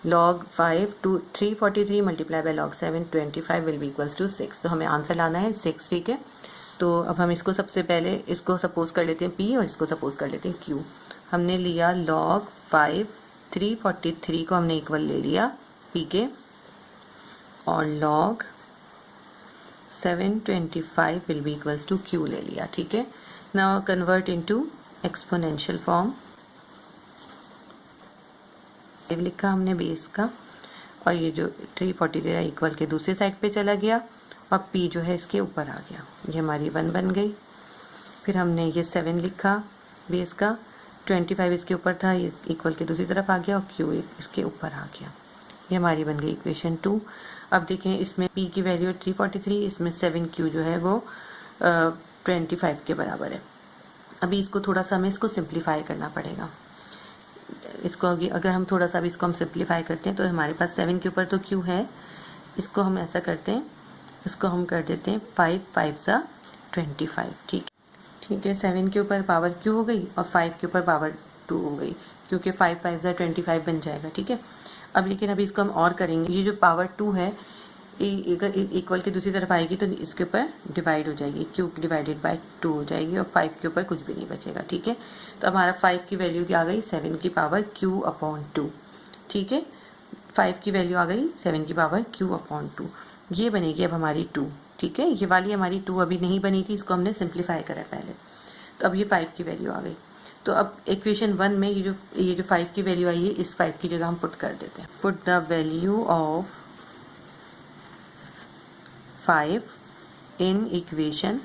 [SPEAKER 1] log 5 to 343 multiply by log 725 will be equals to 6। तो हमें आंसर लाना है 6, ठीक है। तो अब हम इसको सबसे पहले इसको सपोज कर लेते हैं p और इसको सपोज कर लेते हैं q। हमने लिया log 5 343 को हमने इक्वल ले लिया p के, और log 725 will be equals to q ले लिया, ठीक है। Now convert into exponential form. 5 लिखा हमने बेस का, और ये जो 343 इक्वल के दूसरी साइड पे चला गया, और p जो है इसके ऊपर आ गया, ये हमारी 1 बन गई। फिर हमने ये 7 लिखा बेस का, 25 इसके ऊपर था, ये इक्वल के दूसरी तरफ आ गया और q इसके ऊपर आ गया। ये हमारी बन गई इक्वेशन 2। अब देखें इसमें p की वैल्यू 343, इसमें 7q जो है वो 25 के बराबर है। अभी इसको थोड़ा सा हमें इसको सिंप्लीफाई करना पड़ेगा। इसको अगर हम थोड़ा सा भी इसको हम सिंप्लीफाई करते हैं तो हमारे पास 7 के ऊपर तो q है, इसको हम ऐसा करते हैं, इसको हम कर देते हैं 5 5 सा 25। ठीक है 7 के ऊपर पावर q हो गई और 5 के ऊपर पावर 2 हो गई, क्योंकि 5 5 सा 25 बन जाएगा। ठीक है, अब लेकिन अभी इसको हम और करेंगे, ये जो पावर 2 है अगर इक्वल के दूसरी तरफ आएगी तो इसके ऊपर डिवाइड हो जाएगी, q डिवाइडेड बाय 2 हो जाएगी और 5 के ऊपर कुछ भी नहीं बचेगा। ठीक है, तो हमारा 5 की वैल्यू क्या आ गई, 7 की पावर q अपॉन 2। ठीक है, 5 की वैल्यू आ गई 7 की पावर q अपॉन 2, ये बनेगी अब हमारी 2। ठीक है, ये वाली हमारी 2 अभी नहीं बनी थी, इसको हमने सिंप्लीफाई करा पहले, तो अब ये 5 की वैल्यू आ गई। तो अब इक्वेशन 1 में ये जो 5 की वैल्यू आई है, इस 5 की जगह हम पुट कर देते हैं। Put the value of 5 in equation,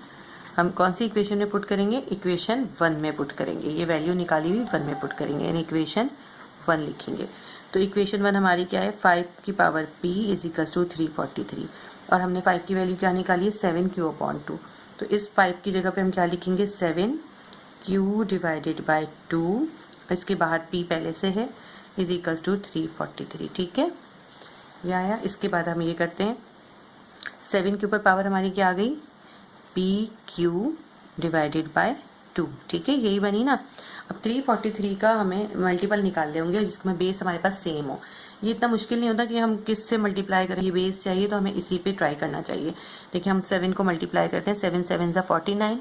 [SPEAKER 1] हम कौन सी इक्वेशन में पुट करेंगे, इक्वेशन 1 में पुट करेंगे। ये वैल्यू निकाली हुई 1 में पुट करेंगे, इन इक्वेशन 1 लिखेंगे। तो इक्वेशन 1 हमारी क्या है, 5 की power p is equals to 343 और हमने 5 की वैल्यू क्या निकाली है, 7q अपॉन 2। तो इस 5 की जगह पे हम क्या लिखेंगे, 7q डिवाइडेड बाय 2, इसके बाहर p पहले से है, इज इक्वल्स टू 343। ठीक है, ये आया। इसके बाद हम ये करते हैं, 7 के ऊपर पावर हमारी क्या आ गई, पी क्यू डिवाइडेड बाय 2। ठीक है, यही बनी ना। अब 343 का हमें मल्टीपल निकालने होंगे जिसमें बेस हमारे पास सेम हो। ये इतना मुश्किल नहीं होता कि हम किससे मल्टीप्लाई करें, ये बेस चाहिए तो हमें इसी पे ट्राई करना चाहिए। देखिए हम 7 को मल्टीप्लाई करते हैं, 7 7 सा 49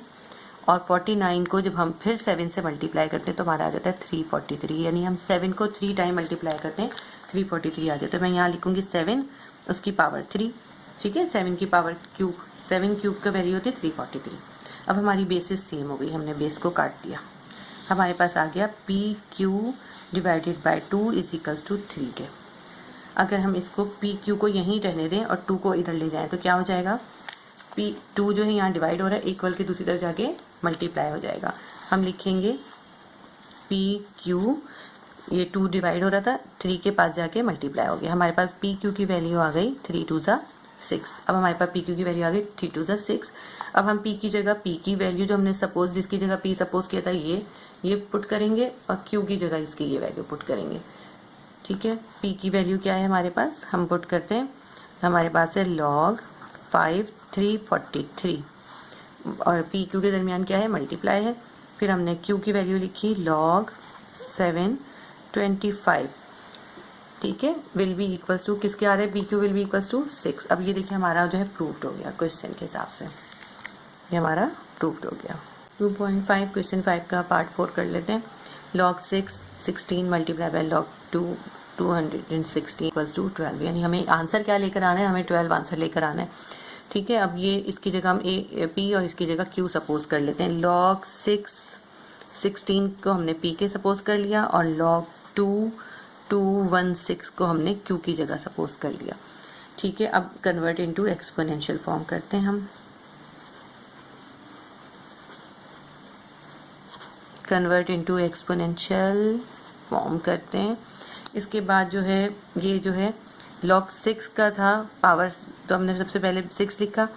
[SPEAKER 1] और 49 को जब हम फिर 7 से मल्टीप्लाई करते हैं तो हमारा आ जाता है 343, यानी हम 7 को 3 टाइम मल्टीप्लाई करते हैं 343 आ जाता है। मैं यहाँ लिखूंगी 7 उसकी पावर 3। ठीक है, 7 की पावर क्यूब, 7 क्यूब का वैल्यू होती है 343। अब हमारी बेसिस सेम हो गई, हमने बेस को काट दिया, हमारे पास आ गया P Q divided by 2 is equals to 3 के। अगर हम इसको पी क्यू को यहीं रहने दें और 2 को इधर ले जाएं तो क्या हो जाएगा, पी 2 जो है यहाँ डिवाइड हो रहा है, इक्वल के दूसरी तरफ जाके मल्टीप्लाई हो जाएगा। हम लिखेंगे पी क्यू, ये 2 डिवाइड हो रहा था, 3 के पास जाके मल्टीप्लाई हो गया। हमारे पास पी क्यू की वैल्यू आ गई 3 2 सा 6। अब हमारे पास पी क्यू की वैल्यू आ गई 3 2 सा 6। अब हम पी की जगह पी की वैल्यू जो हमने सपोज जिसकी जगह पी सपोज किया था ये पुट करेंगे और क्यू की जगह इसकी ये वैल्यू पुट करेंगे। ठीक है, पी की वैल्यू क्या है हमारे पास, हम पुट करते हैं, हमारे पास है log 5 343 और पी क्यू के दरमियान क्या है, मल्टीप्लाई है। फिर हमने क्यू की वैल्यू लिखी log 7 25। ठीक है, विल बी इक्वल्स टू किसके आ रहे हैं, P Q will be equals to 6। अब ये देखिए हमारा जो है प्रूव्ड हो गया क्वेश्चन के हिसाब से, ये हमारा प्रूव्ड हो गया। 2.5 क्वेश्चन 5 का पार्ट 4 कर लेते हैं। log 6 16 multiply by log 2 216 equals to 12, यानी हमें आंसर क्या लेकर आना है, हमें 12 आंसर लेकर आना है। ठीक है, अब ये इसकी जगह हम पी और इसकी जगह क्यू सपोज कर लेते हैं। log 6 16 को हमने पी के सपोज कर लिया और log 2 216 को हमने क्यू की जगह सपोज कर लिया। ठीक है, अब कन्वर्ट इनटू एक्सपोनेंशियल फॉर्म करते हैं, हम कन्वर्ट इनटू एक्सपोनेंशियल फॉर्म करते हैं। इसके बाद जो है ये जो है log 6 का था पावर, तो हमने सबसे पहले 6 लिखा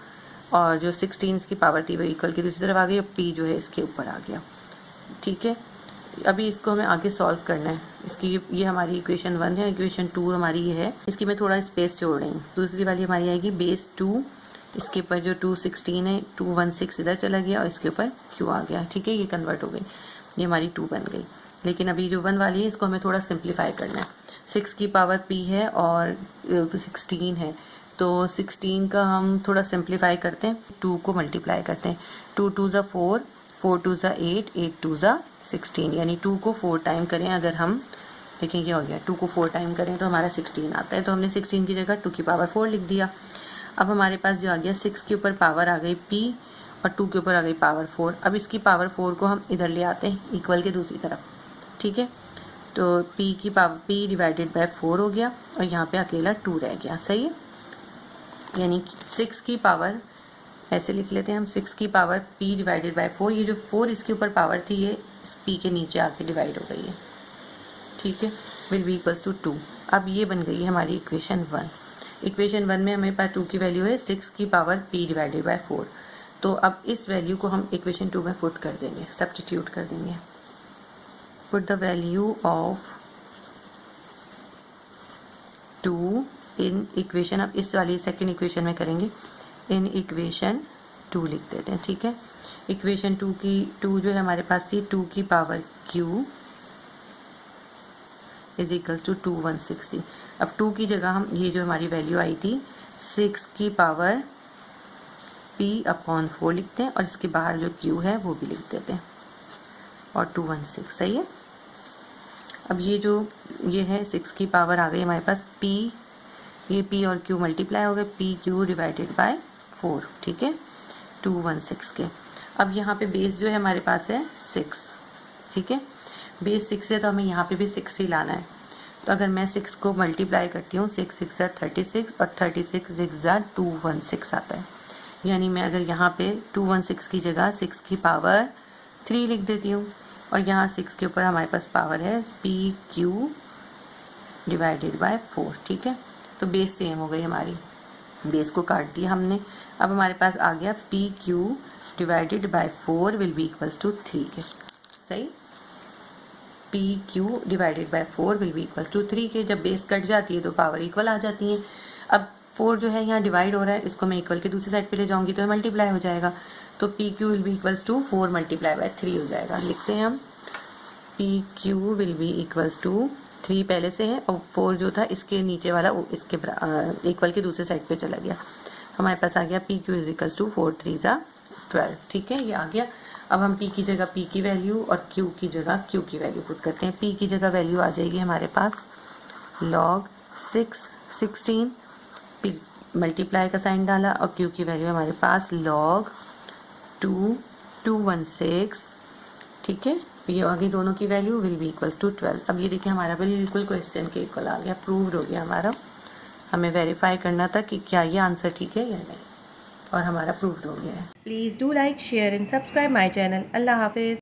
[SPEAKER 1] और जो 16 की पावर थी वो इक्वल की दूसरी तरफ आ गई और पी जो है इसके ऊपर आ गया। ठीक है, अभी इसको हमें आगे सॉल्व करना है। इसकी ये हमारी इक्वेशन 1 है, इक्वेशन 2 हमारी ये है, इसकी मैं थोड़ा स्पेस छोड़ रही हूँ। दूसरी वाली हमारी आएगी बेस 2, इसके ऊपर जो 216 है 216 इधर चला गया और इसके ऊपर क्यू आ गया। ठीक है, ये कन्वर्ट हो गई, ये हमारी 2 बन गई। लेकिन अभी जो 1 वाली है इसको हमें थोड़ा सिंप्लीफाई करना है। 6 की पावर p है और 16 है, तो 16 का हम थोड़ा सिंप्लीफाई करते हैं, 2 को मल्टीप्लाई करते हैं, 2 2 ज़ा 4 4 2 ज़ा 8 8 2 ज़ा 16, यानी 2 को 4 टाइम करें अगर हम, देखिए ये हो गया, 2 को 4 टाइम करें तो हमारा 16 आता है, तो हमने 16 की जगह 2 की पावर 4 लिख दिया। अब हमारे पास जो आ गया 6 के ऊपर पावर आ गई p और 2 के ऊपर आ गई पावर 4। अब इसकी पावर 4 को हम इधर ले आते हैं इक्वल के दूसरी तरफ। ठीक है, तो p की पावर p डिवाइडेड बाय 4 हो गया और यहाँ पे अकेला 2 रह गया। सही है, यानी 6 की पावर, ऐसे लिख लेते हैं हम, 6 की पावर p डिवाइडेड बाय 4, ये जो 4 इसके ऊपर पावर थी ये इस p के नीचे आके डिवाइड हो गई है, ठीक है, विल बी इक्वल्स टू 2। अब ये बन गई है हमारी इक्वेशन 1। इक्वेशन 1 में हमें पास 2 की वैल्यू है 6 की पावर p डिवाइडेड बाय 4। तो अब इस वैल्यू को हम इक्वेशन 2 में पुट कर देंगे, सब्स्टिट्यूट कर देंगे। Put the value of 2 in equation, अब इस वाली सेकेंड इक्वेशन में करेंगे, इन इक्वेशन 2 लिख देते हैं, ठीक है। इक्वेशन 2 जो है हमारे पास थी 2 की power q is equals to 2 160। अब 2 की जगह हम ये जो हमारी वैल्यू आई थी 6 की पावर p अपॉन 4 लिखते हैं और इसके बाहर जो q है वो भी लिख देते हैं और 216, सही है। अब ये है 6 की पावर आ गई हमारे पास p, ये p और q मल्टीप्लाई हो गए, p q डिवाइडेड बाय 4, ठीक है, 216 के। अब यहाँ पे बेस जो है हमारे पास है 6, ठीक है, बेस 6 है तो हमें यहाँ पे भी 6 ही लाना है। तो अगर मैं 6 को मल्टीप्लाई करती हूँ, 6 6 36 और 36 6 216 आता है। यानी मैं अगर यहाँ पे 216 की जगह 6 की पावर 3 लिख देती हूँ और यहाँ 6 के ऊपर हमारे पास पावर है p q डिवाइडेड बाय 4, ठीक है। तो बेस सेम हो गई हमारी, बेस को काट दिया हमने। अब हमारे पास आ गया p q divided by 4 will be equals to 3 के, सही। p q divided by 4 will be equals to 3 के। जब बेस कट जाती है तो पावर इक्वल आ जाती है। अब 4 जो है यहाँ डिवाइड हो रहा है, इसको मैं इक्वल के दूसरी साइड पे ले जाऊंगी तो मल्टीप्लाई हो जाएगा। तो p q will be equals to 4 multiply by 3 हो जाएगा। लिखते हैं हम p q will be equals to 3 पहले से है और 4 जो था इसके नीचे वाला इसके इक्वल के दूसरे साइड पे चला गया। हमारे पास आ गया p q is equals to 4 3 12, ठीक है, ये आ गया। अब हम p की जगह p की वैल्यू और q की जगह q की वैल्यू पुट करते हैं। p की जगह वैल्यू आ जाएगी हमारे पास log 6 16, p मल्टीप्लाई का साइन डाला और q की वैल्यू हमारे पास log 2 216, ठीक है। ये आगे दोनों की value will be equals to 12। अब ये देखिए हमारा बिल्कुल क्वेश्चन के इक्वल आ गया, प्रूव्ड हो गया हमारा। हमें वेरीफाई करना था कि क्या ये आंसर ठीक है या नहीं, और हमारा प्रूव्ड हो गया है।
[SPEAKER 2] Please do like, share and subscribe my channel. Allah Hafiz.